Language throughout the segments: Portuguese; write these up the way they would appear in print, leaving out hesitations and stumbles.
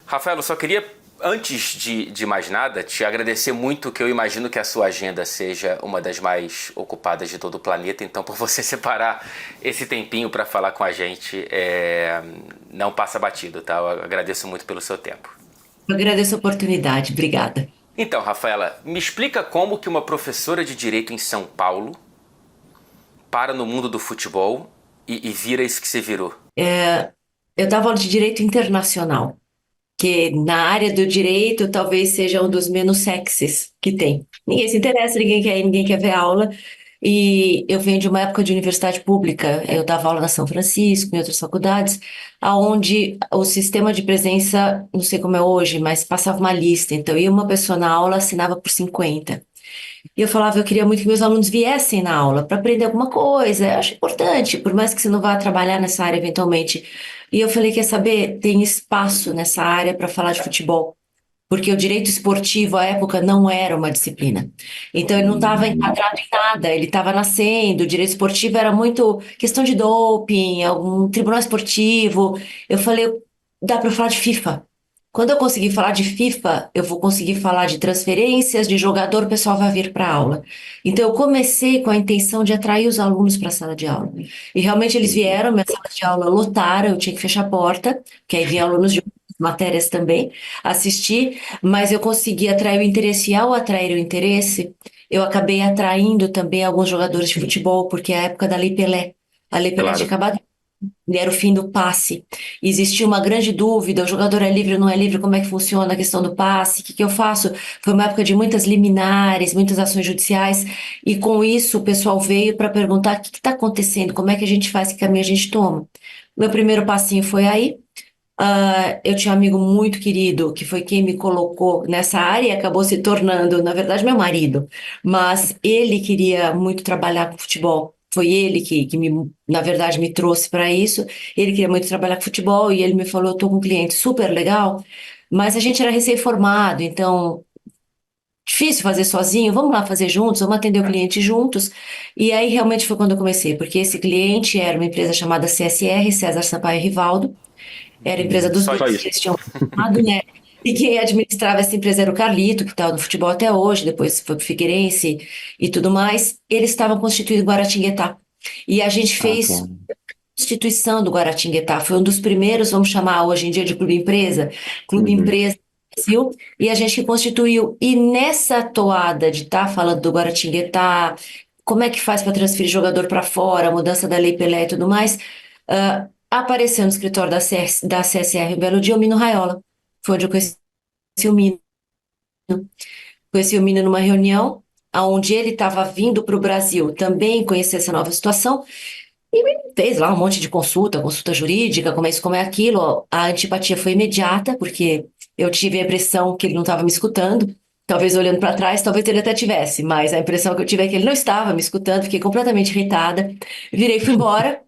Rafael, eu só queria, antes de mais nada, te agradecer muito, que eu imagino que a sua agenda seja uma das mais ocupadas de todo o planeta, então por você separar esse tempinho para falar com a gente, não passa batido, tá? Eu agradeço muito pelo seu tempo. Eu agradeço a oportunidade, obrigada. Então, Rafaela, me explica como que uma professora de Direito em São Paulo para no mundo do futebol e vira isso que você virou. Eu dava aula de direito internacional, que na área do direito talvez seja um dos menos sexys que tem. Ninguém se interessa, ninguém quer ver aula. E eu venho de uma época de universidade pública, eu dava aula na São Francisco, em outras faculdades, aonde o sistema de presença, não sei como é hoje, mas passava uma lista. Então, ia uma pessoa na aula, assinava por 50. E eu falava, eu queria muito que meus alunos viessem na aula para aprender alguma coisa. Eu acho importante, por mais que você não vá trabalhar nessa área eventualmente. E eu falei, quer saber? Tem espaço nessa área para falar de futebol. Porque o direito esportivo, à época, não era uma disciplina. Então, ele não estava enquadrado em nada, ele estava nascendo. O direito esportivo era muito questão de doping, algum tribunal esportivo. Eu falei, dá para falar de FIFA. Quando eu conseguir falar de FIFA, eu vou conseguir falar de transferências de jogador, o pessoal vai vir para a aula. Então, eu comecei com a intenção de atrair os alunos para a sala de aula. E realmente eles vieram, minha sala de aula lotaram, eu tinha que fechar a porta, que aí vinha alunos de outras matérias também assistir, mas eu consegui atrair o interesse. E ao atrair o interesse, eu acabei atraindo também alguns jogadores de futebol, porque é a época da Lei Pelé. A Lei Pelé tinha Claro. acabado, era o fim do passe. Existia uma grande dúvida: o jogador é livre ou não é livre? Como é que funciona a questão do passe? O que que eu faço? Foi uma época de muitas liminares, muitas ações judiciais, e com isso o pessoal veio para perguntar: o que está acontecendo? Como é que a gente faz? Que caminho a gente toma? Meu primeiro passinho foi aí. Eu tinha um amigo muito querido que foi quem me colocou nessa área e acabou se tornando, na verdade, meu marido. Mas ele queria muito trabalhar com futebol. Foi ele que na verdade, me trouxe para isso. Ele queria muito trabalhar com futebol e ele me falou: eu estou com um cliente super legal, mas a gente era recém-formado, então difícil fazer sozinho. Vamos lá fazer juntos, vamos atender o cliente juntos. E aí realmente foi quando eu comecei, porque esse cliente era uma empresa chamada CSR, César Sampaio Rivaldo. Era a empresa dos Só dois, isso. eles tinham formado, né? E quem administrava essa empresa era o Carlito, que está no futebol até hoje, depois foi para o Figueirense e tudo mais. Eles estavam constituindo o Guaratinguetá. E a gente Ah, fez claro. constituição do Guaratinguetá. Foi um dos primeiros, vamos chamar hoje em dia de clube empresa, clube Uhum. empresa do Brasil, e a gente que constituiu. E nessa toada de estar falando do Guaratinguetá, como é que faz para transferir jogador para fora, mudança da Lei Pelé e tudo mais, apareceu no escritório da CSR um belo dia o Mino Raiola. Foi onde eu conheci o Mino. Conheci o Mino numa reunião, onde ele estava vindo para o Brasil também conhecer essa nova situação, e me fez lá um monte de consulta, consulta jurídica, como é isso, como é aquilo. A antipatia foi imediata, porque eu tive a impressão que ele não estava me escutando. Talvez olhando para trás, talvez ele até tivesse, mas a impressão que eu tive é que ele não estava me escutando, fiquei completamente irritada. Virei e fui embora.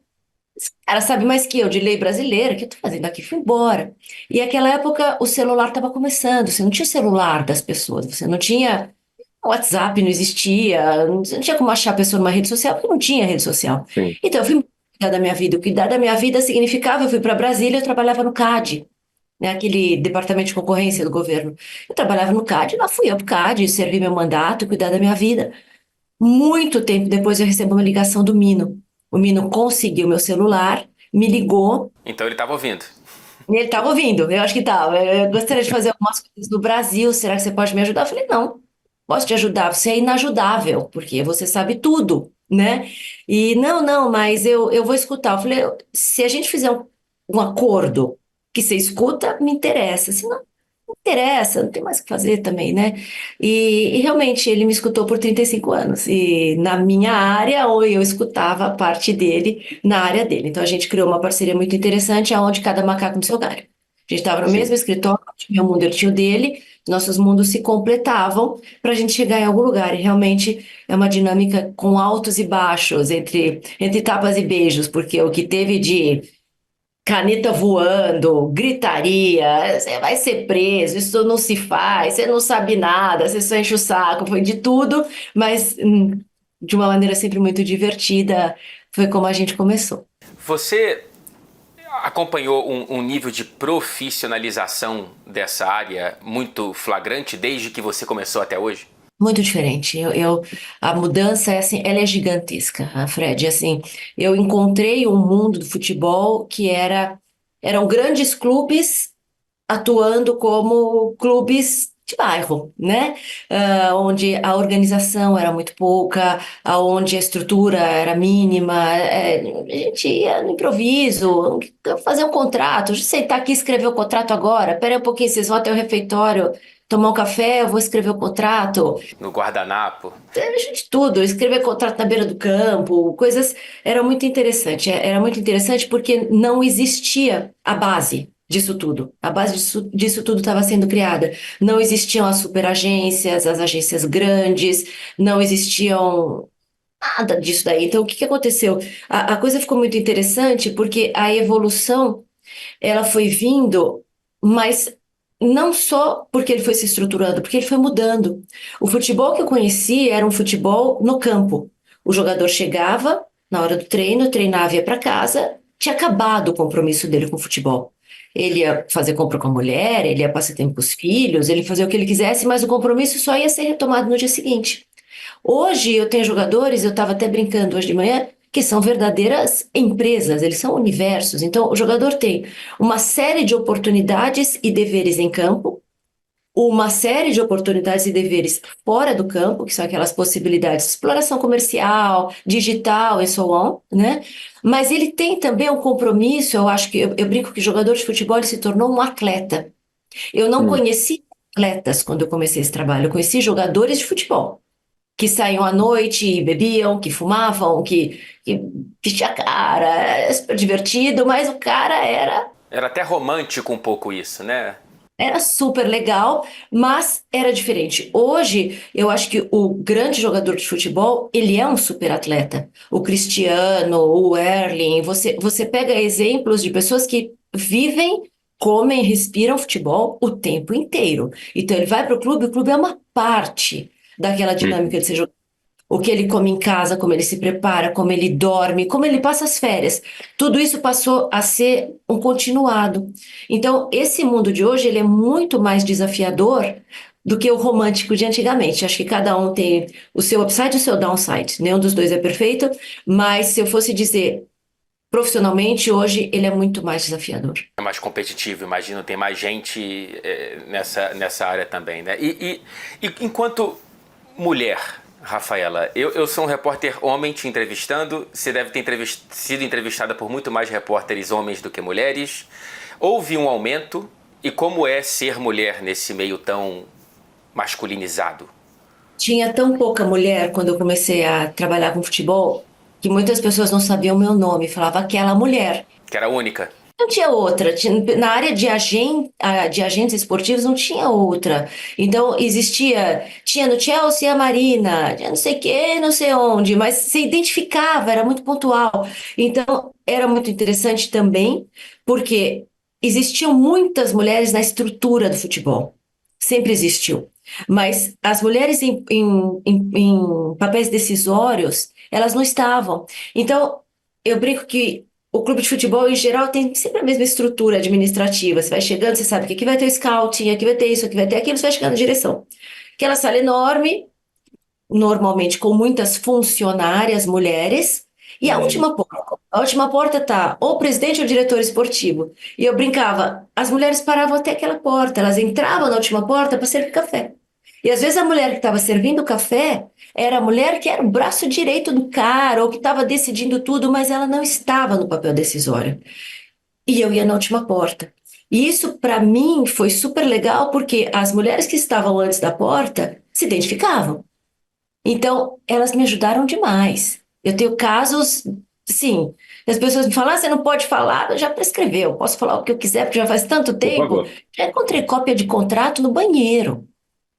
Ela sabe mais que eu de lei brasileira, o que eu tô fazendo aqui? Fui embora. E naquela época o celular estava começando, você não tinha o celular das pessoas, você não tinha WhatsApp, não existia, não tinha como achar a pessoa numa rede social, porque não tinha rede social. Sim. Então eu fui cuidar da minha vida. O cuidar da minha vida significava, eu fui para Brasília, eu trabalhava no CAD, né, aquele departamento de concorrência do governo. Eu trabalhava no CAD, lá fui eu pro CAD, servi meu mandato, cuidar da minha vida. Muito tempo depois eu recebo uma ligação do Mino. O Mino conseguiu meu celular, me ligou, Então ele estava ouvindo. e ele estava ouvindo, eu acho que estava. Eu gostaria de fazer algumas coisas no Brasil, será que você pode me ajudar? Eu falei, não, posso te ajudar, você é inajudável, porque você sabe tudo, né? E não, mas eu vou escutar. Eu falei, se a gente fizer um acordo que você escuta, me interessa, senão não interessa, não tem mais o que fazer também, né? E realmente ele me escutou por 35 anos. E na minha área, ou eu escutava a parte dele na área dele. Então a gente criou uma parceria muito interessante, onde cada macaco no seu galho. A gente estava no mesmo Sim. escritório, tinha o meu mundo, ele tinha o dele, nossos mundos se completavam para a gente chegar em algum lugar. E realmente é uma dinâmica com altos e baixos, entre tapas e beijos, porque o que teve de caneta voando, gritaria, você vai ser preso, isso não se faz, você não sabe nada, você só enche o saco, foi de tudo, mas de uma maneira sempre muito divertida, foi como a gente começou. Você, acompanhou um nível de profissionalização dessa área muito flagrante desde que você começou até hoje? Muito diferente. A mudança é assim, ela é gigantesca, Fred. Assim, eu encontrei um mundo do futebol que eram grandes clubes atuando como clubes de bairro, né? Onde a organização era muito pouca, aonde a estrutura era mínima, a gente ia no improviso, fazer um contrato, sentar aqui e escrever o contrato agora, pera aí um pouquinho, vocês vão até o refeitório tomar um café, eu vou escrever o contrato. No guardanapo? Teve de tudo, escrever contrato na beira do campo, coisas. Era muito interessante. Era muito interessante porque não existia a base disso tudo. A base disso tudo estava sendo criada. Não existiam as superagências, as agências grandes, não existiam nada disso daí. Então, o que que aconteceu? A coisa ficou muito interessante porque a evolução ela foi vindo, mas não só porque ele foi se estruturando, porque ele foi mudando. O futebol que eu conheci era um futebol no campo. O jogador chegava na hora do treino, treinava e ia para casa, tinha acabado o compromisso dele com o futebol. Ele ia fazer compra com a mulher, ele ia passar tempo com os filhos, ele fazia o que ele quisesse, mas o compromisso só ia ser retomado no dia seguinte. Hoje eu tenho jogadores, eu estava até brincando hoje de manhã, que são verdadeiras empresas, eles são universos. Então, o jogador tem uma série de oportunidades e deveres em campo, uma série de oportunidades e deveres fora do campo, que são aquelas possibilidades de exploração comercial, digital e so on, né? Mas ele tem também um compromisso, eu acho que eu brinco que jogador de futebol ele se tornou um atleta. Eu não Hum. conheci atletas quando eu comecei esse trabalho, eu conheci jogadores de futebol que saíam à noite e bebiam, que fumavam, que vestia a cara, era super divertido, mas o cara Era até romântico um pouco isso, né? era super legal, mas era diferente. Hoje, eu acho que o grande jogador de futebol, ele é um super atleta. O Cristiano, o Erling, você pega exemplos de pessoas que vivem, comem, respiram futebol o tempo inteiro. Então, ele vai para o clube é uma parte daquela dinâmica de ser jogador. O que ele come em casa, como ele se prepara, como ele dorme, como ele passa as férias. Tudo isso passou a ser um continuado. Então, esse mundo de hoje, ele é muito mais desafiador do que o romântico de antigamente. Acho que cada um tem o seu upside e o seu downside. Nenhum dos dois é perfeito, mas se eu fosse dizer profissionalmente, hoje ele é muito mais desafiador. É mais competitivo, imagino, tem mais gente nessa área também, né? E enquanto mulher, Rafaela, eu sou um repórter homem te entrevistando, você deve ter sido entrevistada por muito mais repórteres homens do que mulheres. Houve um aumento? E como é ser mulher nesse meio tão masculinizado? Tinha tão pouca mulher quando eu comecei a trabalhar com futebol que muitas pessoas não sabiam meu nome, falava aquela mulher. Que era única? Não tinha outra. Na área de agentes esportivos não tinha outra. Então tinha no Chelsea a Marina, tinha não sei o que, não sei onde, mas se identificava, era muito pontual. Então era muito interessante também, porque existiam muitas mulheres na estrutura do futebol. Sempre existiu. Mas as mulheres em papéis decisórios, elas não estavam. Então, eu brinco que o clube de futebol, em geral, tem sempre a mesma estrutura administrativa. Você vai chegando, você sabe que aqui vai ter o scouting, aqui vai ter isso, aqui vai ter aquilo, você vai chegando na direção. Aquela sala enorme, normalmente com muitas funcionárias mulheres, e a Hum. última porta. A última porta tá ou o presidente ou o diretor esportivo. E eu brincava, as mulheres paravam até aquela porta, elas entravam na última porta para servir café. E às vezes a mulher que estava servindo o café era a mulher que era o braço direito do cara, ou que estava decidindo tudo, mas ela não estava no papel decisório. E eu ia na última porta. E isso, para mim, foi super legal, porque as mulheres que estavam antes da porta se identificavam. Então, elas me ajudaram demais. Eu tenho casos, sim, as pessoas me falam, você não pode falar, já prescreveu, posso falar o que eu quiser, porque já faz tanto Por tempo. favor. Já encontrei cópia de contrato no banheiro.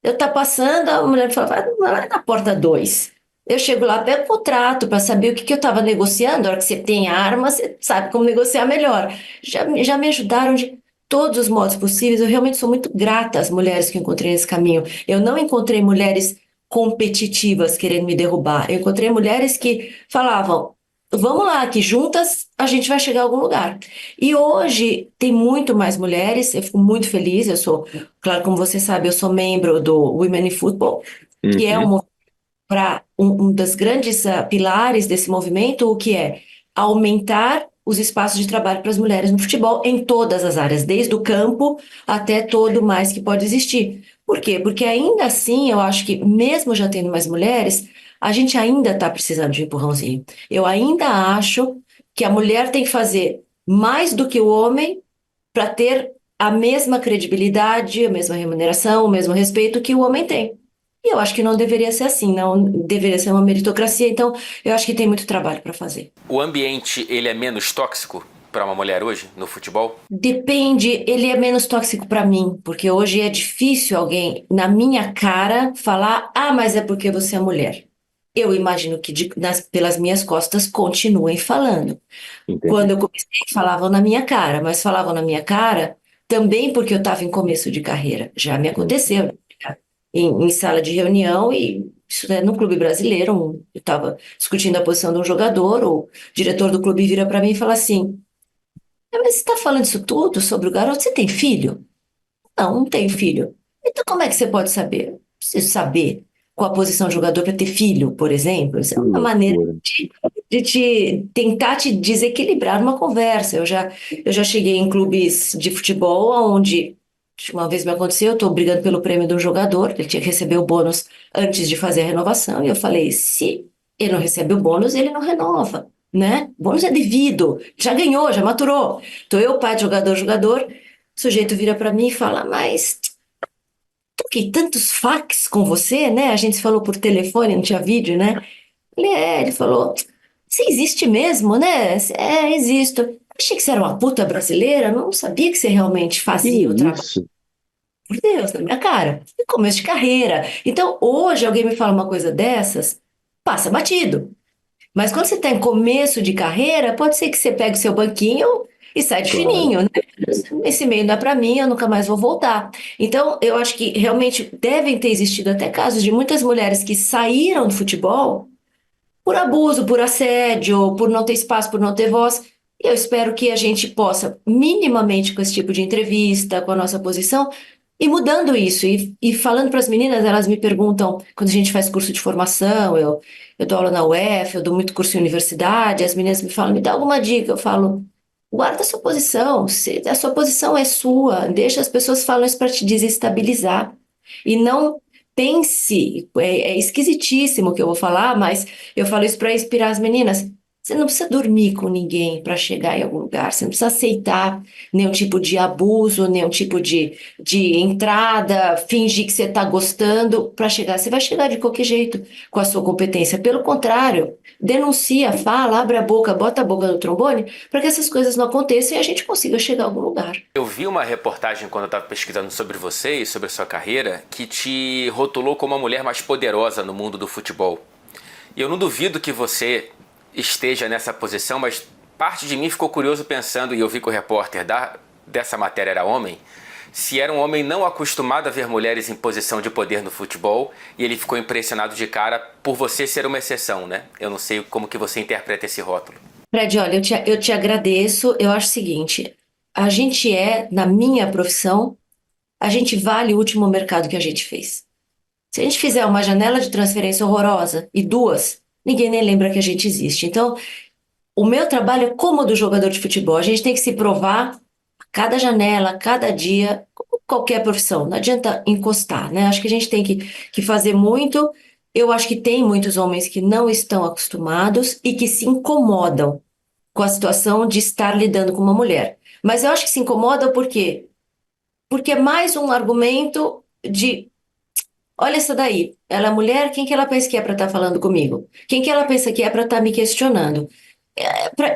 Eu tá passando, a mulher fala, vai na porta 2. Eu chego lá, pego o contrato para saber o que que eu estava negociando. A hora que você tem arma, você sabe como negociar melhor. Já me ajudaram de todos os modos possíveis. Eu realmente sou muito grata às mulheres que eu encontrei nesse caminho. Eu não encontrei mulheres competitivas querendo me derrubar. Eu encontrei mulheres que falavam, vamos lá, que juntas a gente vai chegar a algum lugar. E hoje tem muito mais mulheres, eu fico muito feliz, eu sou, claro, como você sabe, eu sou membro do Women in Football, que é Uhum. para um dos grandes pilares desse movimento, o que é aumentar os espaços de trabalho para as mulheres no futebol em todas as áreas, desde o campo até todo mais que pode existir. Por quê? Porque ainda assim, eu acho que mesmo já tendo mais mulheres, a gente ainda está precisando de um empurrãozinho. Eu ainda acho que a mulher tem que fazer mais do que o homem para ter a mesma credibilidade, a mesma remuneração, o mesmo respeito que o homem tem. E eu acho que não deveria ser assim, não deveria ser uma meritocracia, então eu acho que tem muito trabalho para fazer. O ambiente, ele é menos tóxico para uma mulher hoje no futebol? Depende, ele é menos tóxico para mim, porque hoje é difícil alguém na minha cara falar: ah, mas é porque você é mulher. Eu imagino que pelas minhas costas continuem falando. Quando Entendi. eu comecei, falavam na minha cara, mas falavam na minha cara também porque eu estava em começo de carreira. Já me Uhum. aconteceu, né? Em sala de reunião, e isso é no clube brasileiro. Eu estava discutindo a posição de um jogador, o diretor do clube vira para mim e fala assim: mas você está falando isso tudo sobre o garoto? Você tem filho? Não, não tenho filho. Então, como é que você pode saber? Preciso saber qual a posição do jogador para ter filho, por exemplo. Isso é Que uma maneira loucura. de te tentar te desequilibrar numa conversa. Eu já cheguei em clubes de futebol onde uma vez me aconteceu, eu estou brigando pelo prêmio de um jogador, ele tinha que receber o bônus antes de fazer a renovação, e eu falei, se ele não recebe o bônus, ele não renova, né? O bônus é devido, já ganhou, já maturou. Então eu, pai de jogador, jogador, o sujeito vira para mim e fala, mas troquei tantos fax com você, né? A gente se falou por telefone, não tinha vídeo, né? Ele falou, você existe mesmo, né? Existo. Achei que você era uma puta brasileira, não sabia que você realmente Que fazia o trabalho. isso? Por Deus, na minha cara. E começo de carreira. Então, hoje, alguém me fala uma coisa dessas, passa batido. Mas quando você está em começo de carreira, pode ser que você pegue o seu banquinho e sai de Claro. fininho, né? Esse meio não é para mim, eu nunca mais vou voltar. Então, eu acho que realmente devem ter existido até casos de muitas mulheres que saíram do futebol por abuso, por assédio, por não ter espaço, por não ter voz. E eu espero que a gente possa, minimamente com esse tipo de entrevista, com a nossa posição, ir mudando isso. E falando para as meninas, elas me perguntam, quando a gente faz curso de formação, eu dou aula na UF, eu dou muito curso em universidade, as meninas me falam, me dá alguma dica. Eu falo, guarda a sua posição, a sua posição é sua, deixa as pessoas falam isso para te desestabilizar. E não pense, é esquisitíssimo o que eu vou falar, mas eu falo isso para inspirar as meninas. Você não precisa dormir com ninguém para chegar em algum lugar. Você não precisa aceitar nenhum tipo de abuso, nenhum tipo de entrada, fingir que você está gostando para chegar. Você vai chegar de qualquer jeito com a sua competência. Pelo contrário, denuncia, fala, abre a boca, bota a boca no trombone para que essas coisas não aconteçam e a gente consiga chegar a algum lugar. Eu vi uma reportagem quando eu estava pesquisando sobre você e sobre a sua carreira que te rotulou como a mulher mais poderosa no mundo do futebol. E eu não duvido que você esteja nessa posição, mas parte de mim ficou curioso pensando, e eu vi que o repórter dessa matéria era homem, se era um homem não acostumado a ver mulheres em posição de poder no futebol, e ele ficou impressionado de cara por você ser uma exceção, né? Eu não sei como que você interpreta esse rótulo. Fred, olha, eu te agradeço. Eu acho o seguinte: a gente na minha profissão, a gente vale o último mercado que a gente fez. Se a gente fizer uma janela de transferência horrorosa e duas, ninguém nem lembra que a gente existe. Então, o meu trabalho é como o do jogador de futebol. A gente tem que se provar a cada janela, a cada dia, como qualquer profissão. Não adianta encostar, né? Acho que a gente tem que fazer muito. Eu acho que tem muitos homens que não estão acostumados e que se incomodam com a situação de estar lidando com uma mulher. Mas eu acho que se incomoda por quê? Porque é mais um argumento de, olha essa daí, ela é mulher, quem que ela pensa que é para estar falando comigo? Quem que ela pensa que é para estar me questionando?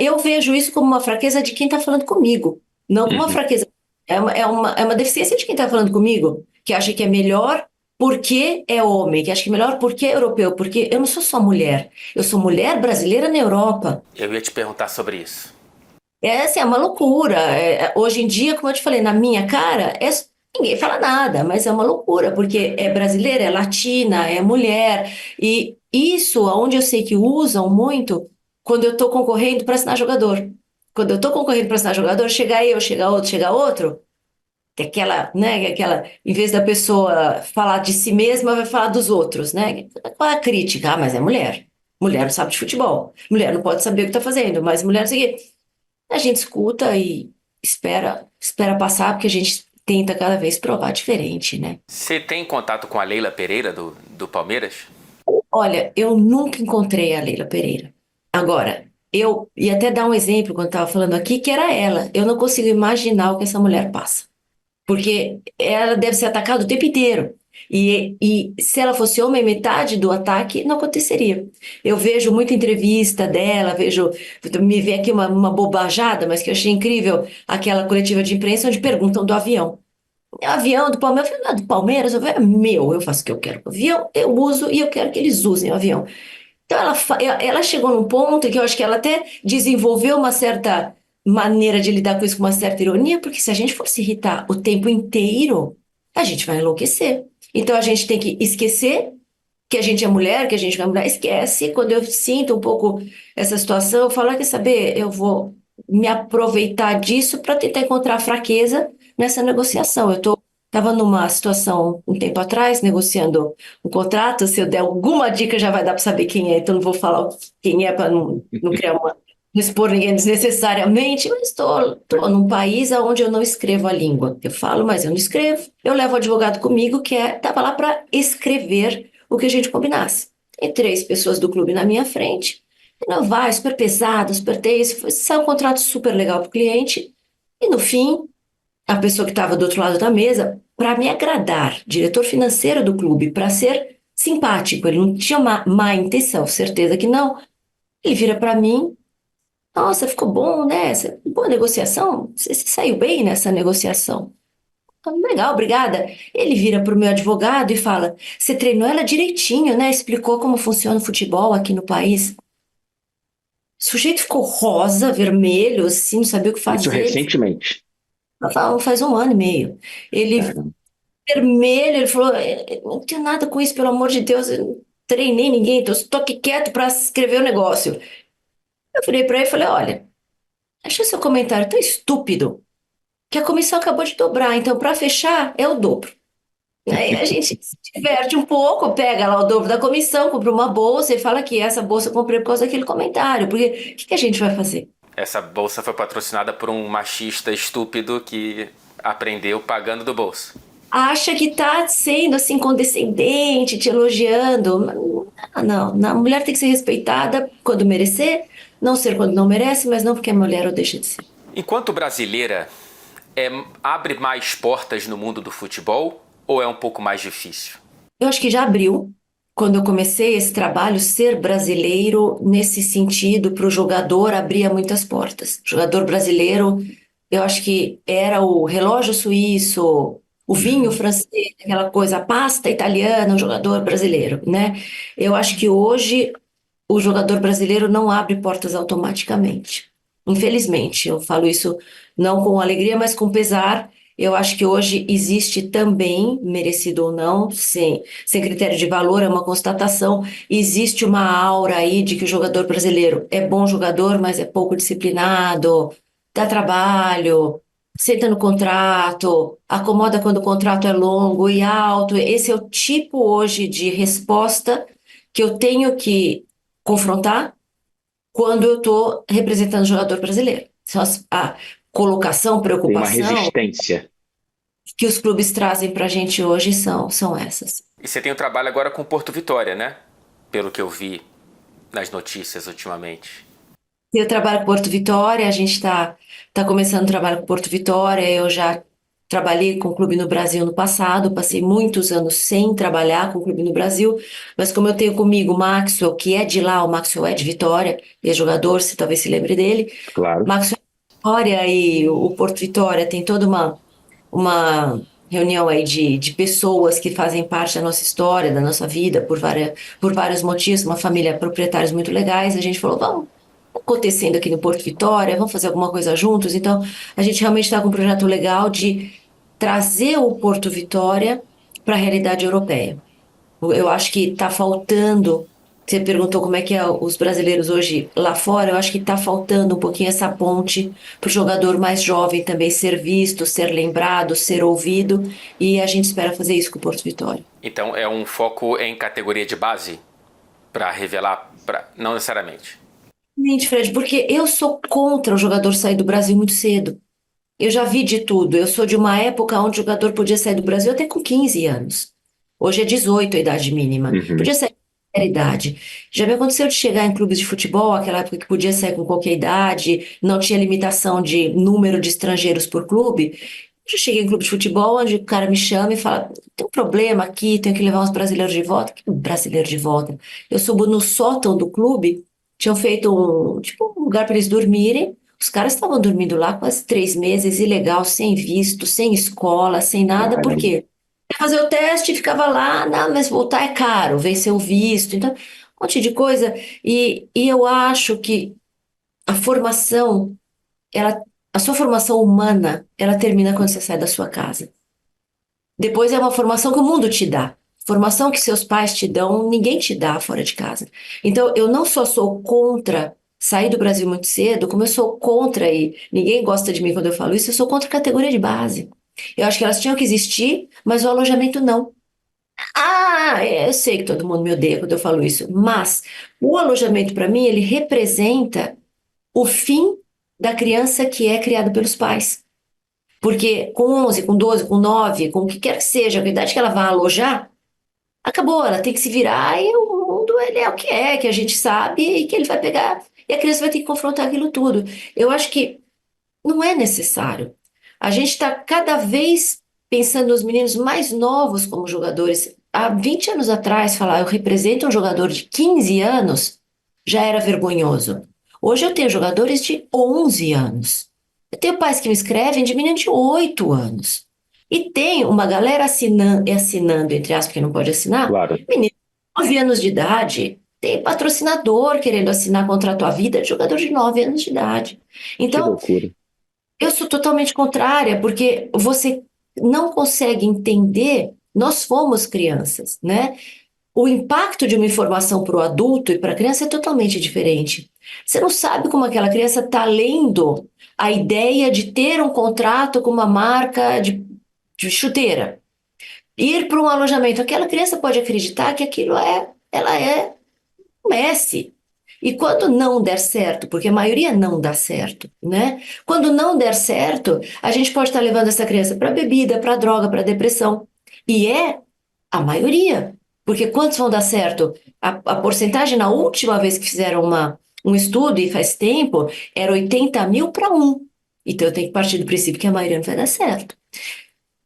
Eu vejo isso como uma fraqueza de quem está falando comigo, não como uma Uhum. fraqueza. É uma deficiência de quem está falando comigo, que acha que é melhor porque é homem, que acha que é melhor porque é europeu, porque eu não sou só mulher, eu sou mulher brasileira na Europa. Eu ia te perguntar sobre isso. É assim, é uma loucura. Hoje em dia, como eu te falei, na minha cara, ninguém fala nada, mas é uma loucura, porque é brasileira, é latina, é mulher. E isso, onde eu sei que usam muito, quando eu estou concorrendo para assinar jogador. Quando eu estou concorrendo para assinar jogador, chega eu, chega outro, que é aquela, né, que é aquela, em vez da pessoa falar de si mesma, vai falar dos outros, né? Qual é a crítica? Ah, mas é mulher. Mulher não sabe de futebol. Mulher não pode saber o que está fazendo, mas mulher não sei o quê. A gente escuta e espera passar, porque a gente tenta cada vez provar diferente, né? Você tem contato com a Leila Pereira do Palmeiras? Olha, eu nunca encontrei a Leila Pereira. Agora, eu ia até dar um exemplo quando estava falando aqui, que era ela. Eu não consigo imaginar o que essa mulher passa. Porque ela deve ser atacada o tempo inteiro. E se ela fosse homem, metade do ataque não aconteceria. Eu vejo muita entrevista dela, me vem aqui uma bobajada, mas que eu achei incrível, aquela coletiva de imprensa onde perguntam do avião. É o avião do Palmeiras, eu falei, não, é do Palmeiras, é meu, eu faço o que eu quero com o avião, eu uso e eu quero que eles usem o avião. Então ela chegou num ponto que eu acho que ela até desenvolveu uma certa maneira de lidar com isso com uma certa ironia, porque se a gente for se irritar o tempo inteiro, a gente vai enlouquecer. Então a gente tem que esquecer que a gente é mulher, que a gente não é mulher, esquece. Quando eu sinto um pouco essa situação, eu falo, quer saber, eu vou me aproveitar disso para tentar encontrar fraqueza nessa negociação. Estava numa situação um tempo atrás, negociando um contrato. Se eu der alguma dica, já vai dar para saber quem é, então não vou falar quem é para não criar não expor ninguém desnecessariamente, mas estou num país onde eu não escrevo a língua. Eu falo, mas eu não escrevo. Eu levo o advogado comigo, que estava lá para escrever o que a gente combinasse. E três pessoas do clube na minha frente. E não vai, super pesado, super tenso. Saiu um contrato super legal para o cliente. E no fim, a pessoa que estava do outro lado da mesa, para me agradar, diretor financeiro do clube, para ser simpático, ele não tinha má intenção, certeza que não. Ele vira para mim, nossa, ficou bom, né? Boa negociação, você saiu bem nessa negociação. Legal, obrigada. Ele vira para o meu advogado e fala: Você treinou ela direitinho, né? Explicou como funciona o futebol aqui no país. O sujeito ficou rosa, vermelho, assim, não sabia o que Isso fazer. recentemente. Faz um ano e meio. Ele Caramba. vermelho, ele falou: Não tenho nada com isso, pelo amor de Deus, eu não treinei ninguém, então estou aqui quieto para escrever o negócio. Eu virei para ele e falei: Olha, achei seu comentário tão estúpido que a comissão acabou de dobrar, então para fechar é o dobro. Aí a gente se diverte um pouco, pega lá o dobro da comissão, compra uma bolsa e fala que essa bolsa eu comprei por causa daquele comentário. Porque o que a gente vai fazer? Essa bolsa foi patrocinada por um machista estúpido que aprendeu pagando do bolso. Acha que tá sendo assim condescendente, te elogiando. Não, a mulher tem que ser respeitada quando merecer, não ser quando não merece, mas não porque é mulher ou deixa de ser. Enquanto brasileira, abre mais portas no mundo do futebol ou é um pouco mais difícil? Eu acho que já abriu, quando eu comecei esse trabalho, ser brasileiro, nesse sentido, para o jogador, abria muitas portas. O jogador brasileiro, eu acho que era o relógio suíço, o vinho francês, aquela coisa, a pasta italiana, o jogador brasileiro, né? Eu acho que hoje o jogador brasileiro não abre portas automaticamente. Infelizmente, eu falo isso não com alegria, mas com pesar. Eu acho que hoje existe também, merecido ou não, sem critério de valor, é uma constatação, existe uma aura aí de que o jogador brasileiro é bom jogador, mas é pouco disciplinado, dá trabalho, senta no contrato, acomoda quando o contrato é longo e alto. Esse é o tipo hoje de resposta que eu tenho que confrontar quando eu estou representando o jogador brasileiro. São a colocação, Tem uma preocupação resistência. que os clubes trazem para a gente hoje são essas. E você tem um trabalho agora com o Porto Vitória, né? Pelo que eu vi nas notícias ultimamente. Eu trabalho com Porto Vitória, a gente tá começando o trabalho com Porto Vitória, eu já trabalhei com o clube no Brasil no passado, passei muitos anos sem trabalhar com o clube no Brasil, mas como eu tenho comigo o Maxwell, que é de lá, o Maxwell é de Vitória, e é jogador, você talvez se lembre dele, Claro. Maxwell é de Vitória e o Porto Vitória tem toda uma reunião aí de pessoas que fazem parte da nossa história, da nossa vida, por vários motivos, uma família proprietários muito legais, a gente falou, vamos acontecendo aqui no Porto Vitória, vamos fazer alguma coisa juntos. Então, a gente realmente está com um projeto legal de trazer o Porto Vitória para a realidade europeia. Eu acho que está faltando Você perguntou como é que é os brasileiros hoje lá fora. Eu acho que está faltando um pouquinho essa ponte para o jogador mais jovem também ser visto, ser lembrado, ser ouvido. E a gente espera fazer isso com o Porto Vitória. Então é um foco em categoria de base para revelar, não necessariamente. Gente, Fred, porque eu sou contra o jogador sair do Brasil muito cedo. Eu já vi de tudo. Eu sou de uma época onde o jogador podia sair do Brasil até com 15 anos. Hoje é 18 a idade mínima. Uhum. Podia sair com qualquer idade. Já me aconteceu de chegar em clubes de futebol, aquela época que podia sair com qualquer idade, não tinha limitação de número de estrangeiros por clube. Eu já cheguei em clube de futebol onde o cara me chama e fala: tem um problema aqui, tenho que levar uns brasileiros de volta. Que brasileiro de volta? Eu subo no sótão do clube, tinham feito tipo, um lugar para eles dormirem. Os caras estavam dormindo lá quase 3 meses, ilegal, sem visto, sem escola, sem nada, por Caramba. quê? Ia fazer o teste, ficava lá, não, mas voltar é caro, vencer o visto, então, um monte de coisa. E eu acho que a formação, ela, a sua formação humana, ela termina quando você sai da sua casa. Depois é uma formação que o mundo te dá. Formação que seus pais te dão, ninguém te dá fora de casa. Então, eu não só sou contra sair do Brasil muito cedo, como eu sou contra, e ninguém gosta de mim quando eu falo isso, eu sou contra a categoria de base. Eu acho que elas tinham que existir, mas o alojamento não. Eu sei que todo mundo me odeia quando eu falo isso, mas o alojamento, para mim, ele representa o fim da criança que é criada pelos pais. Porque com 11, com 12, com 9, com o que quer que seja, a idade que ela vai alojar, acabou, ela tem que se virar e o mundo ele é o que a gente sabe e que ele vai pegar. E a criança vai ter que confrontar aquilo tudo. Eu acho que não é necessário. A gente está cada vez pensando nos meninos mais novos como jogadores. Há 20 anos atrás, falar eu represento um jogador de 15 anos já era vergonhoso. Hoje eu tenho jogadores de 11 anos. Eu tenho pais que me escrevem de menino de 8 anos. E tem uma galera assinando, entre aspas, que não pode assinar, Claro. menino de 9 anos de idade. Tem patrocinador querendo assinar contrato à vida de jogador de 9 anos de idade. Que Então, loucura. eu sou totalmente contrária, porque você não consegue entender. Nós fomos crianças, né? O impacto de uma informação para o adulto e para a criança é totalmente diferente. Você não sabe como aquela criança está lendo a ideia de ter um contrato com uma marca de chuteira, ir para um alojamento. Aquela criança pode acreditar que ela é Messi. E quando não der certo, porque a maioria não dá certo, né? Quando não der certo, a gente pode estar levando essa criança para bebida, para droga, para depressão. E é a maioria. Porque quantos vão dar certo? A porcentagem, na última vez que fizeram um estudo, e faz tempo, era 80 mil para um. Então eu tenho que partir do princípio que a maioria não vai dar certo.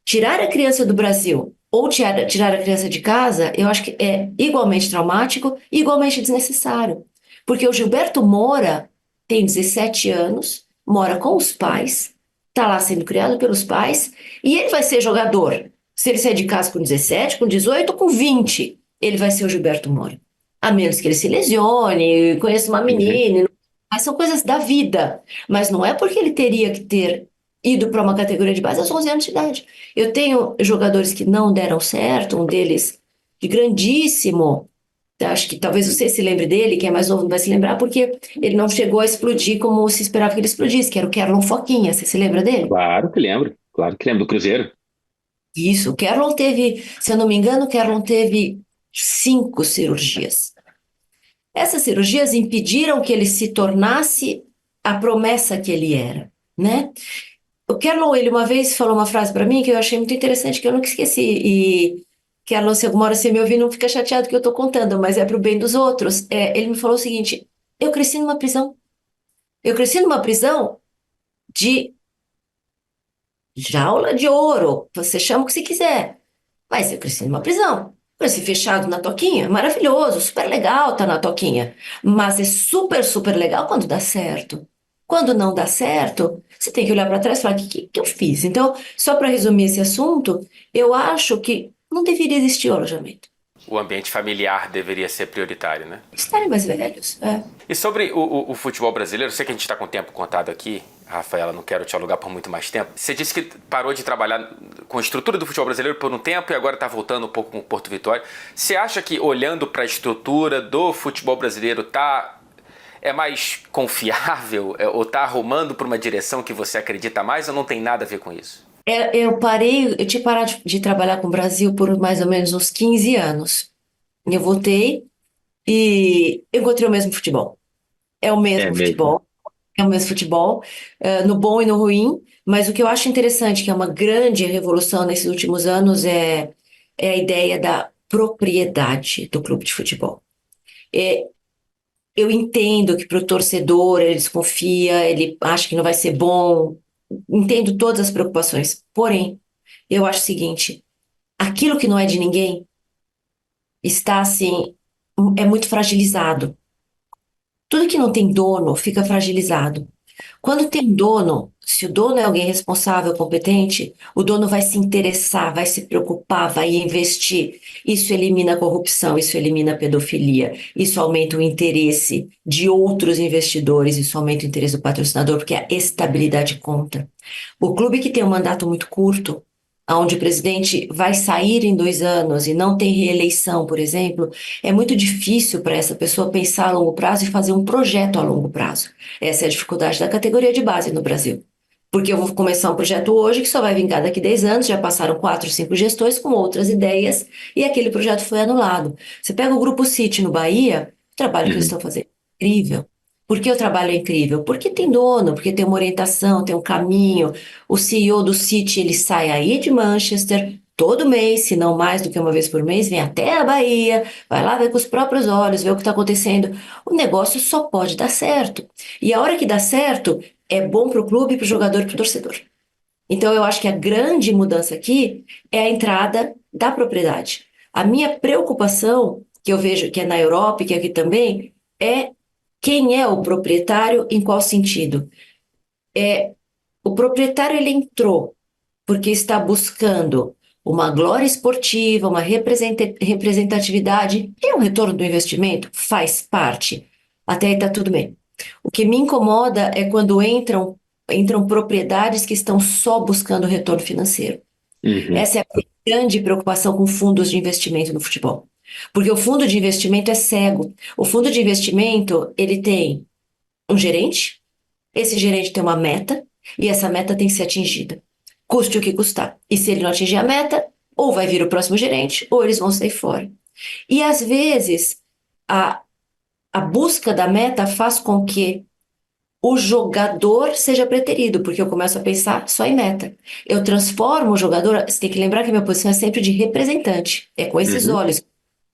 Tirar a criança do Brasil ou tirar a criança de casa, eu acho que é igualmente traumático e igualmente desnecessário. Porque o Gilberto Moura tem 17 anos, mora com os pais, está lá sendo criado pelos pais, e ele vai ser jogador. Se ele sair de casa com 17, com 18 ou com 20, ele vai ser o Gilberto Moura. A menos que ele se lesione, conheça uma Uhum. menina, mas são coisas da vida. Mas não é porque ele teria que ter ido para uma categoria de base aos 11 anos de idade. Eu tenho jogadores que não deram certo, um deles de grandíssimo, acho que talvez você se lembre dele, quem é mais novo não vai se lembrar, porque ele não chegou a explodir como se esperava que ele explodisse, que era o Kerlon Foquinha, você se lembra dele? Claro que lembro. Claro que lembro do Cruzeiro. Isso, o Kerlon teve, se eu não me engano, o Kerlon teve 5 cirurgias. Essas cirurgias impediram que ele se tornasse a promessa que ele era, né? O Kerlon, ele uma vez falou uma frase para mim que eu achei muito interessante, que eu nunca esqueci. E, Kerlon, se alguma hora você me ouvir, não fica chateado que eu estou contando, mas é para o bem dos outros. Ele me falou o seguinte: eu cresci numa prisão. Eu cresci numa prisão de jaula de ouro. Você chama o que você quiser. Mas eu cresci numa prisão. Cresci fechado na toquinha. Maravilhoso, super legal tá na toquinha. Mas é super, super legal quando dá certo. Quando não dá certo, você tem que olhar para trás e falar: o que eu fiz? Então, só para resumir esse assunto, eu acho que não deveria existir o alojamento. O ambiente familiar deveria ser prioritário, né? Estarem mais velhos. É. E sobre o futebol brasileiro, eu sei que a gente está com o tempo contado aqui, Rafaela, não quero te alugar por muito mais tempo. Você disse que parou de trabalhar com a estrutura do futebol brasileiro por um tempo e agora está voltando um pouco com o Porto Vitória. Você acha que olhando para a estrutura do futebol brasileiro é mais confiável ou está arrumando para uma direção que você acredita mais ou não tem nada a ver com isso? Eu tinha parado de trabalhar com o Brasil por mais ou menos uns 15 anos. Eu voltei e eu encontrei o mesmo futebol. É o É mesmo mesmo. futebol, é o mesmo futebol, no bom e no ruim, mas o que eu acho interessante, que é uma grande revolução nesses últimos anos, é a ideia da propriedade do clube de futebol. É, eu entendo que para o torcedor ele desconfia, ele acha que não vai ser bom, entendo todas as preocupações, porém, eu acho o seguinte, aquilo que não é de ninguém está assim, é muito fragilizado. Tudo que não tem dono fica fragilizado. Quando tem um dono, se o dono é alguém responsável, competente, o dono vai se interessar, vai se preocupar, vai investir. Isso elimina a corrupção, isso elimina a pedofilia, isso aumenta o interesse de outros investidores, isso aumenta o interesse do patrocinador, porque a estabilidade conta. O clube que tem um mandato muito curto, onde o presidente vai sair em 2 anos e não tem reeleição, por exemplo, é muito difícil para essa pessoa pensar a longo prazo e fazer um projeto a longo prazo. Essa é a dificuldade da categoria de base no Brasil. Porque eu vou começar um projeto hoje que só vai vingar daqui a 10 anos, já passaram 4, 5 gestões com outras ideias e aquele projeto foi anulado. Você pega o Grupo City no Bahia, o trabalho que eles Uhum. estão fazendo é incrível. Por que o trabalho é incrível? Porque tem dono, porque tem uma orientação, tem um caminho. O CEO do City, ele sai aí de Manchester todo mês, se não mais do que uma vez por mês, vem até a Bahia, vai lá ver com os próprios olhos, ver o que está acontecendo. O negócio só pode dar certo. E a hora que dá certo, é bom para o clube, para o jogador e para o torcedor. Então, eu acho que a grande mudança aqui é a entrada da propriedade. A minha preocupação, que eu vejo que é na Europa e que é aqui também, é quem é o proprietário, em qual sentido? O proprietário ele entrou porque está buscando uma glória esportiva, uma representatividade e um retorno do investimento, faz parte. Até aí está tudo bem. O que me incomoda é quando entram propriedades que estão só buscando retorno financeiro. Uhum. Essa é a grande preocupação com fundos de investimento no futebol. Porque o fundo de investimento é cego. O fundo de investimento, ele tem um gerente, esse gerente tem uma meta e essa meta tem que ser atingida, custe o que custar. E se ele não atingir a meta, ou vai vir o próximo gerente, ou eles vão sair fora. E às vezes a, a busca da meta faz com que o jogador seja preterido, porque eu começo a pensar só em meta. Eu transformo o jogador. Você tem que lembrar que minha posição é sempre de representante, é com esses Uhum. olhos.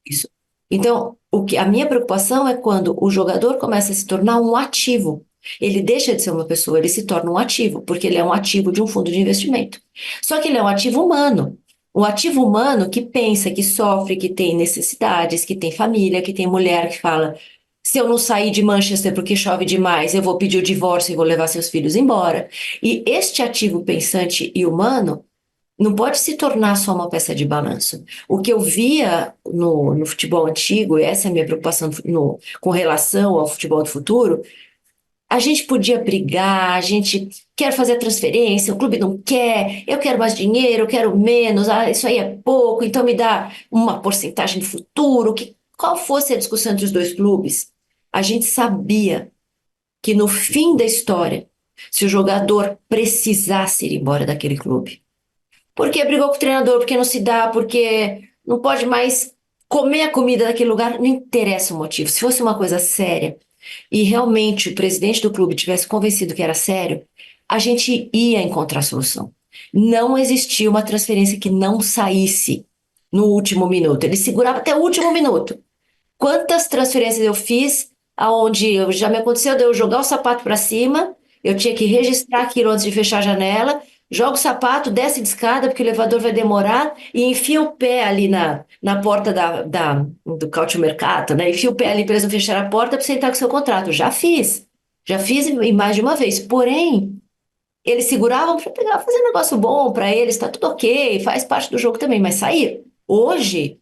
Isso. Então, a minha preocupação é quando o jogador começa a se tornar um ativo. Ele deixa de ser uma pessoa, ele se torna um ativo, porque ele é um ativo de um fundo de investimento. Só que ele é um ativo humano. Um ativo humano que pensa, que sofre, que tem necessidades, que tem família, que tem mulher que fala: se eu não sair de Manchester porque chove demais, eu vou pedir o divórcio e vou levar seus filhos embora. E este ativo pensante e humano não pode se tornar só uma peça de balanço. O que eu via no futebol antigo, e essa é a minha preocupação com relação ao futebol do futuro, a gente podia brigar, a gente quer fazer a transferência, o clube não quer, eu quero mais dinheiro, eu quero menos, isso aí é pouco, então me dá uma porcentagem de futuro, qual fosse a discussão entre os dois clubes, a gente sabia que no fim da história, se o jogador precisasse ir embora daquele clube, porque brigou com o treinador, porque não se dá, porque não pode mais comer a comida daquele lugar, não interessa o motivo. Se fosse uma coisa séria e realmente o presidente do clube tivesse convencido que era sério, a gente ia encontrar solução. Não existia uma transferência que não saísse no último minuto. Ele segurava até o último minuto. Quantas transferências eu fiz aonde já me aconteceu de eu jogar o sapato para cima, eu tinha que registrar aquilo antes de fechar a janela, joga o sapato, desce de escada porque o elevador vai demorar e enfia o pé ali na porta do Cautio Mercato, né? Enfia o pé ali para eles não fechar a porta para você entrar com o seu contrato. Já fiz e mais de uma vez. Porém, eles seguravam para pegar, fazer um negócio bom para eles, tá tudo ok, faz parte do jogo também, mas sair. Hoje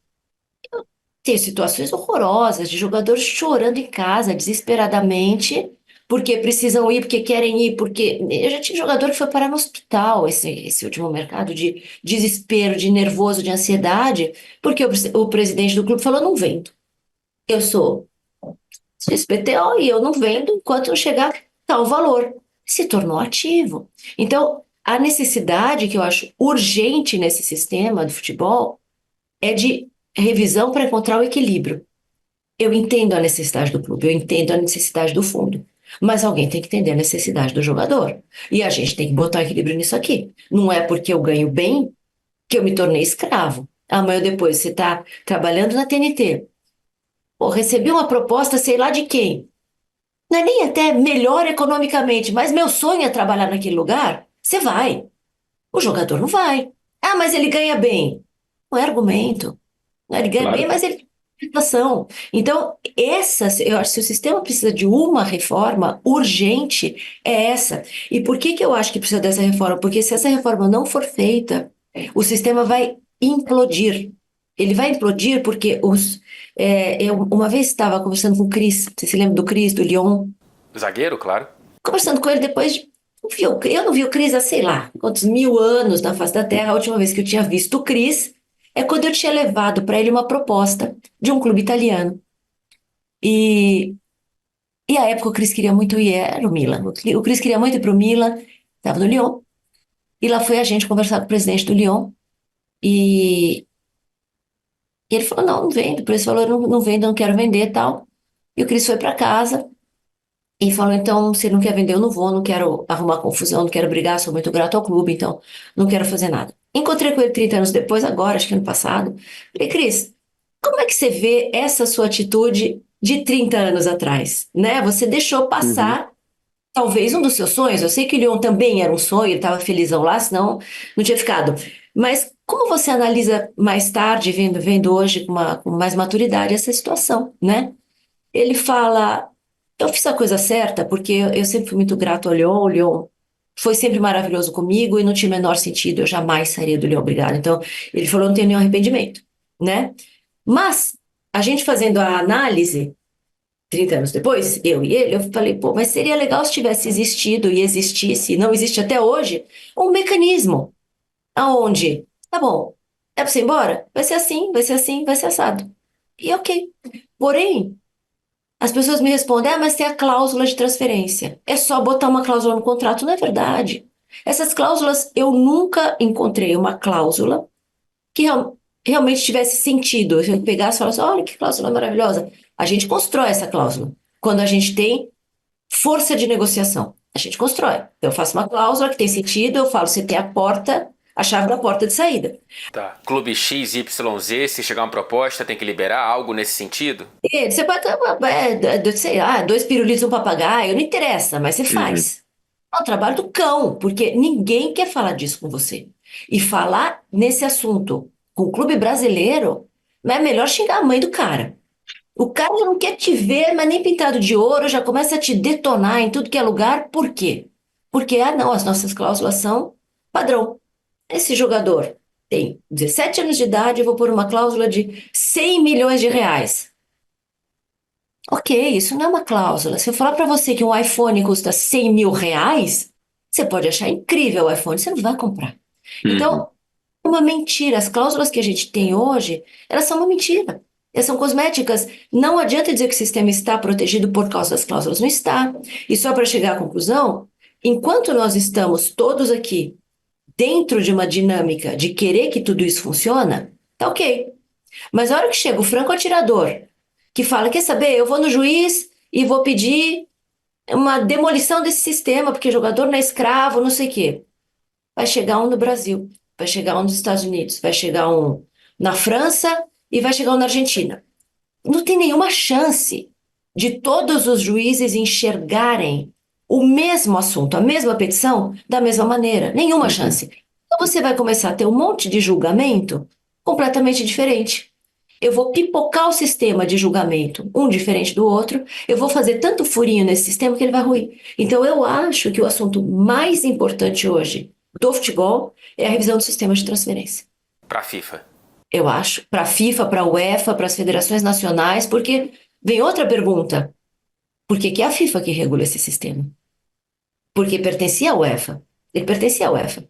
Tem situações horrorosas de jogadores chorando em casa, desesperadamente, porque precisam ir, porque querem ir, porque. Eu já tive jogador que foi parar no hospital, esse último mercado, de desespero, de nervoso, de ansiedade, porque o presidente do clube falou: não vendo. Eu sou XPTO e eu não vendo enquanto não chegar tal valor. Se tornou ativo. Então, a necessidade que eu acho urgente nesse sistema do futebol é de revisão para encontrar o equilíbrio. Eu entendo a necessidade do clube, eu entendo a necessidade do fundo, mas alguém tem que entender a necessidade do jogador. E a gente tem que botar equilíbrio nisso aqui. Não é porque eu ganho bem que eu me tornei escravo. Amanhã depois você está trabalhando na TNT. Pô, recebi uma proposta, sei lá de quem. Não é nem até melhor economicamente, mas meu sonho é trabalhar naquele lugar. Você vai. O jogador não vai. Ah, mas ele ganha bem. Não é argumento. Ele ganha bem, Claro. mas ele tem situação. Então, eu acho que se o sistema precisa de uma reforma urgente, é essa. E por que que eu acho que precisa dessa reforma? Porque se essa reforma não for feita, o sistema vai implodir. Ele vai implodir porque eu uma vez estava conversando com o Cris, você se lembra do Cris, do Lyon? Zagueiro, claro. Conversando com ele depois de. Eu não vi o Cris há, sei lá, quantos mil anos na face da Terra. A última vez que eu tinha visto o Cris é quando eu tinha levado para ele uma proposta de um clube italiano. E, e à época o Cris queria muito ir, era o Milan. O Cris queria muito ir para o Milan, estava no Lyon. E lá foi a gente conversar com o presidente do Lyon. E, e ele falou: não, não vendo. Por esse valor, não, não vendo, não quero vender e tal. E o Cris foi para casa. E falou, então, se não quer vender, eu não vou, não quero arrumar confusão, não quero brigar, sou muito grato ao clube, então não quero fazer nada. Encontrei com ele 30 anos depois, agora, acho que ano passado. Falei, Cris, como é que você vê essa sua atitude de 30 anos atrás, né? Você deixou Uhum. passar, talvez, um dos seus sonhos. Eu sei que o Lyon também era um sonho, ele estava felizão lá, senão não tinha ficado. Mas como você analisa mais tarde, vendo hoje com mais maturidade essa situação, né? Ele fala, eu fiz a coisa certa porque eu sempre fui muito grato ao Lyon, o Lyon foi sempre maravilhoso comigo e não tinha o menor sentido, eu jamais sairia do Lyon, obrigado. Então, ele falou, não tenho nenhum arrependimento, né? Mas, a gente fazendo a análise, 30 anos depois, eu e ele, eu falei, pô, mas seria legal se tivesse existido e existisse, e não existe até hoje, um mecanismo aonde, tá bom, é pra você ir embora? Vai ser assim, vai ser assim, vai ser assado. E ok. Porém, as pessoas me respondem, ah, mas tem a cláusula de transferência. É só botar uma cláusula no contrato. Não é verdade. Essas cláusulas, eu nunca encontrei uma cláusula que realmente tivesse sentido. Se eu pegasse e falasse, olha que cláusula maravilhosa. A gente constrói essa cláusula. Quando a gente tem força de negociação, a gente constrói. Eu faço uma cláusula que tem sentido, eu falo, você tem a porta, a chave da porta de saída. Tá. Clube X, Y, Z, se chegar uma proposta, tem que liberar algo nesse sentido? E você pode, sei lá, dois pirulitos e um papagaio, não interessa, mas você Uhum. faz. É o trabalho do cão, porque ninguém quer falar disso com você. E falar nesse assunto com o clube brasileiro, é melhor xingar a mãe do cara. O cara já não quer te ver, mas nem pintado de ouro, já começa a te detonar em tudo que é lugar. Por quê? Porque, ah, não, as nossas cláusulas são padrão. Esse jogador tem 17 anos de idade, eu vou pôr uma cláusula de 100 milhões de reais. Ok, isso não é uma cláusula. Se eu falar para você que um iPhone custa 100 mil reais, você pode achar incrível o iPhone, você não vai comprar. Uhum. Então, é uma mentira. As cláusulas que a gente tem hoje, elas são uma mentira. Elas são cosméticas. Não adianta dizer que o sistema está protegido por causa das cláusulas. Não está. E só para chegar à conclusão, enquanto nós estamos todos aqui dentro de uma dinâmica de querer que tudo isso funcione, tá ok. Mas a hora que chega o franco atirador, que fala, quer saber, eu vou no juiz e vou pedir uma demolição desse sistema, porque jogador não é escravo, não sei o quê. Vai chegar um no Brasil, vai chegar um nos Estados Unidos, vai chegar um na França e vai chegar um na Argentina. Não tem nenhuma chance de todos os juízes enxergarem o mesmo assunto, a mesma petição, da mesma maneira. Nenhuma Uhum. chance. Então você vai começar a ter um monte de julgamento completamente diferente. Eu vou pipocar o sistema de julgamento, um diferente do outro. Eu vou fazer tanto furinho nesse sistema que ele vai ruir. Então, eu acho que o assunto mais importante hoje do futebol é a revisão do sistema de transferência. Pra FIFA. eu acho, para a FIFA, para a UEFA, para as federações nacionais, porque vem outra pergunta: por que que é a FIFA que regula esse sistema? Porque pertencia à UEFA. Ele pertencia à UEFA.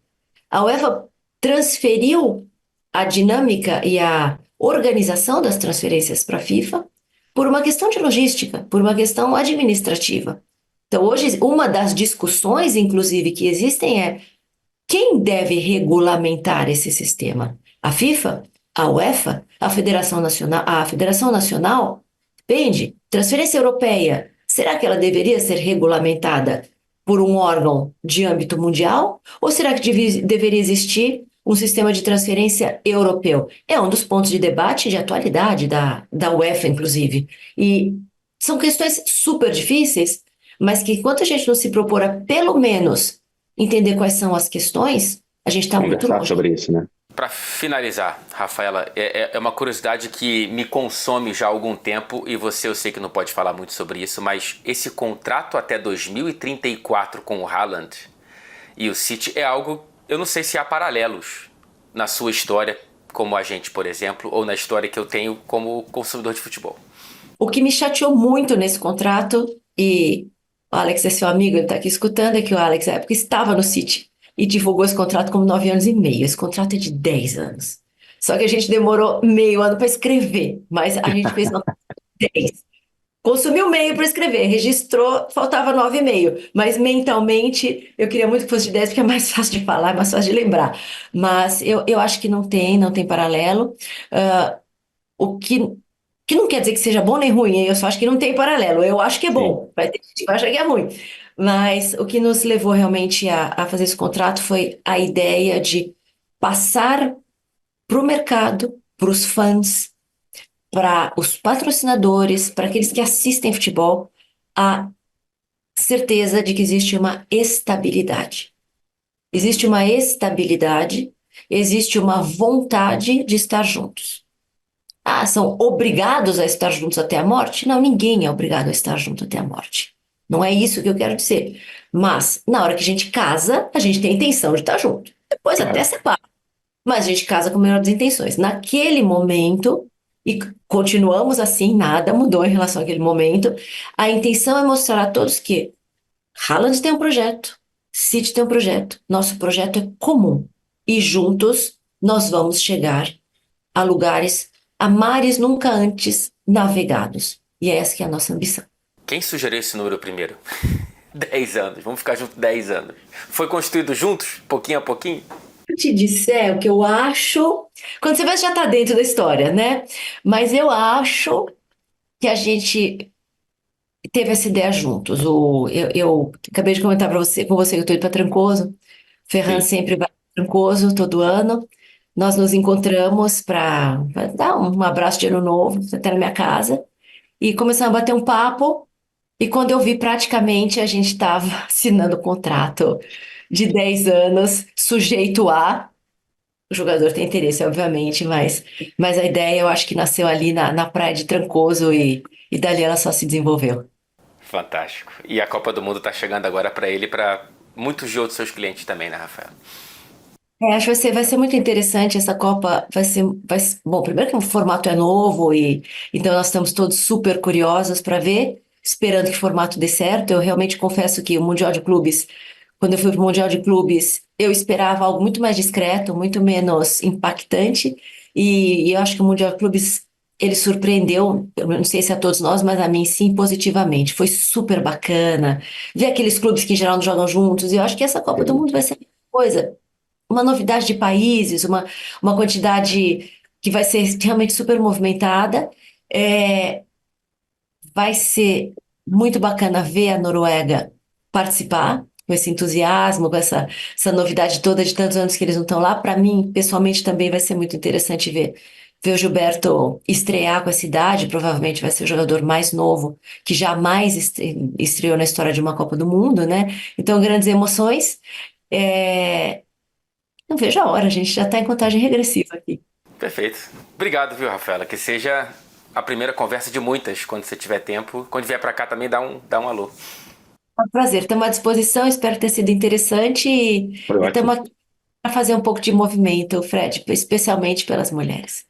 A UEFA transferiu a dinâmica e a organização das transferências para a FIFA por uma questão de logística, por uma questão administrativa. Então, hoje, uma das discussões, inclusive, que existem é quem deve regulamentar esse sistema? A FIFA? A UEFA? A Federação Nacional? A Federação Nacional? Depende. Transferência europeia, será que ela deveria ser regulamentada por um órgão de âmbito mundial? Ou será que deveria existir um sistema de transferência europeu? É um dos pontos de debate de atualidade da UEFA, inclusive. E são questões super difíceis, mas que enquanto a gente não se propor a, pelo menos, entender quais são as questões, a gente está muito Conversar longe. sobre isso, né? Para finalizar, Rafaela, é uma curiosidade que me consome já há algum tempo e você eu sei que não pode falar muito sobre isso, mas esse contrato até 2034 com o Haaland e o City é algo, eu não sei se há paralelos na sua história como agente, por exemplo, ou na história que eu tenho como consumidor de futebol. O que me chateou muito nesse contrato, e o Alex é seu amigo, ele está aqui escutando, é que o Alex, na época, estava no City e divulgou esse contrato como 9 anos e meio. Esse contrato é de 10 anos. Só que a gente demorou meio ano para escrever, mas a gente fez 10. Consumiu meio para escrever, registrou, faltava 9,5. Mas mentalmente eu queria muito que fosse de 10, porque é mais fácil de falar, é mais fácil de lembrar. Mas eu acho que não tem paralelo. Ah, o que não quer dizer que seja bom nem ruim, hein? Eu só acho que não tem paralelo. Eu acho que é Sim. bom, vai ter gente que vai achar que é ruim. Mas o que nos levou realmente a fazer esse contrato foi a ideia de passar para o mercado, para os fãs, para os patrocinadores, para aqueles que assistem futebol, a certeza de que existe uma estabilidade. Existe uma estabilidade, existe uma vontade de estar juntos. Ah, são obrigados a estar juntos até a morte? Não, ninguém é obrigado a estar junto até a morte. Não é isso que eu quero dizer. Mas, na hora que a gente casa, a gente tem a intenção de estar junto. Depois até Claro. separa. Mas a gente casa com melhores intenções. Naquele momento, e continuamos assim, nada mudou em relação àquele momento, a intenção é mostrar a todos que Haaland tem um projeto, City tem um projeto, nosso projeto é comum. E juntos nós vamos chegar a lugares, a mares nunca antes navegados. E é essa que é a nossa ambição. Quem sugeriu esse número primeiro? 10 anos, vamos ficar juntos 10 anos. Foi construído juntos, pouquinho a pouquinho? Se eu te disser o que eu acho, quando você vai já está dentro da história, né? Mas eu acho que a gente teve essa ideia juntos. Eu acabei de comentar para você, com você que eu estou indo para Trancoso. Ferran Sim. sempre vai para Trancoso todo ano. Nós nos encontramos para dar um abraço de ano novo, você está na minha casa, e começamos a bater um papo. E quando eu vi, praticamente a gente estava assinando um contrato de 10 anos, sujeito a. O jogador tem interesse, obviamente, mas a ideia eu acho que nasceu ali na praia de Trancoso e dali ela só se desenvolveu. Fantástico. E a Copa do Mundo está chegando agora para ele e para muitos de outros seus clientes também, né, Rafael? Acho que vai ser muito interessante essa Copa. Bom, primeiro que o formato é novo e então nós estamos todos super curiosos para ver, esperando que o formato dê certo. Eu realmente confesso que o Mundial de Clubes, quando eu fui para o Mundial de Clubes, eu esperava algo muito mais discreto, muito menos impactante. E eu acho que o Mundial de Clubes ele surpreendeu, eu não sei se a todos nós, mas a mim sim, positivamente. Foi super bacana ver aqueles clubes que em geral não jogam juntos. E eu acho que essa Copa do Sim. Mundo vai ser a mesma coisa, uma novidade de países, uma quantidade que vai ser realmente super movimentada. É, vai ser muito bacana ver a Noruega participar com esse entusiasmo, com essa novidade toda de tantos anos que eles não estão lá. Para mim, pessoalmente, também vai ser muito interessante ver o Gilberto estrear com essa idade. Provavelmente vai ser o jogador mais novo que jamais estreou na história de uma Copa do Mundo, né? Então, grandes emoções. É, não vejo a hora, a gente já está em contagem regressiva aqui. Perfeito. Obrigado, viu, Rafaela? Que seja a primeira conversa de muitas quando você tiver tempo. Quando vier para cá também dá um alô. É um prazer, estamos à disposição, espero ter sido interessante e Foi ótimo. estamos aqui para fazer um pouco de movimento, Fred, especialmente pelas mulheres.